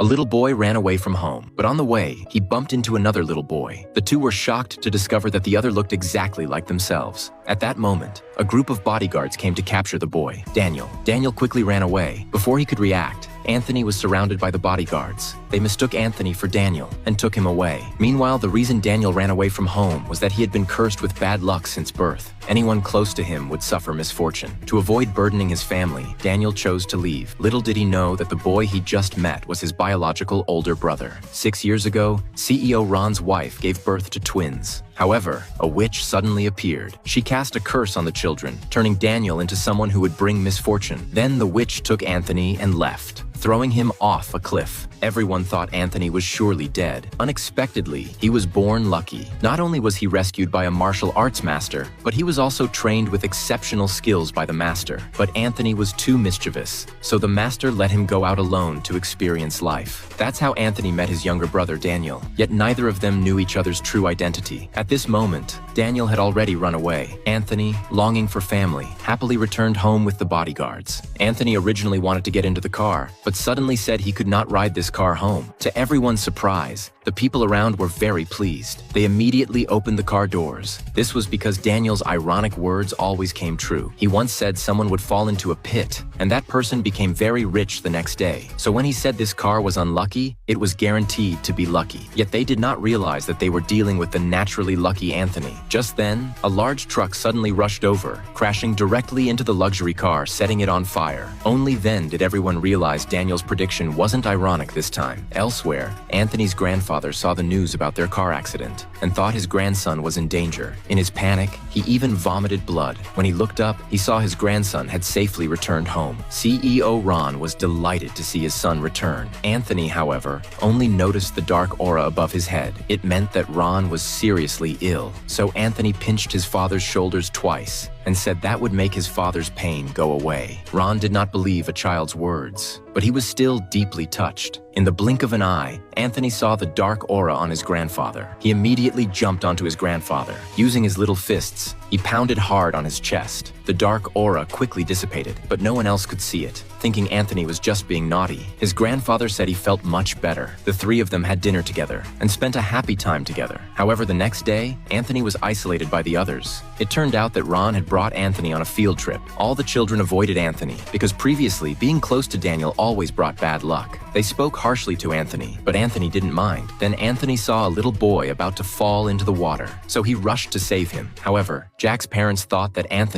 A little boy ran away from home, but on the way, he bumped into another little boy. The two were shocked to discover that the other looked exactly like themselves. At that moment, a group of bodyguards came to capture the boy, Daniel. Daniel quickly ran away. Before he could react, Anthony was surrounded by the bodyguards. They mistook Anthony for Daniel and took him away. Meanwhile, the reason Daniel ran away from home was that he had been cursed with bad luck since birth. Anyone close to him would suffer misfortune. To avoid burdening his family, Daniel chose to leave. Little did he know that the boy he just met was his biological older brother. 6 years ago, CEO Ron's wife gave birth to twins. However, a witch suddenly appeared. She cast a curse on the children, turning Daniel into someone who would bring misfortune. Then the witch took Anthony and left, throwing him off a cliff. Everyone thought Anthony was surely dead. Unexpectedly, he was born lucky. Not only was he rescued by a martial arts master, but he was also trained with exceptional skills by the master. But Anthony was too mischievous, so the master let him go out alone to experience life. That's how Anthony met his younger brother Daniel, yet neither of them knew each other's true identity. At this moment, Daniel had already run away. Anthony, longing for family, happily returned home with the bodyguards. Anthony originally wanted to get into the car, but suddenly said he could not ride this car home. To everyone's surprise, the people around were very pleased. They immediately opened the car doors. This was because Daniel's ironic words always came true. He once said someone would fall into a pit, and that person became very rich the next day. So when he said this car was unlucky, it was guaranteed to be lucky. Yet they did not realize that they were dealing with the naturally lucky Anthony. Just then, a large truck suddenly rushed over, crashing directly into the luxury car, setting it on fire. Only then did everyone realize Daniel's prediction wasn't ironic this time. Elsewhere, Anthony's grandfather saw the news about their car accident and thought his grandson was in danger. In his panic, he even vomited blood. When he looked up, he saw his grandson had safely returned home. CEO Ron was delighted to see his son return. Anthony, however, only noticed the dark aura above his head. It meant that Ron was seriously ill. So Anthony pinched his father's shoulders twice and said that would make his father's pain go away. Ron did not believe a child's words, but he was still deeply touched. In the blink of an eye, Anthony saw the dark aura on his grandfather. He immediately jumped onto his grandfather. Using his little fists, he pounded hard on his chest. The dark aura quickly dissipated, but no one else could see it. Thinking Anthony was just being naughty, his grandfather said he felt much better. The three of them had dinner together and spent a happy time together. However, the next day, Anthony was isolated by the others. It turned out that Ron had brought Anthony on a field trip. All the children avoided Anthony because previously being close to Daniel always brought bad luck. They spoke harshly to Anthony, but Anthony didn't mind. Then Anthony saw a little boy about to fall into the water, so he rushed to save him. However, Jack's parents thought that Anthony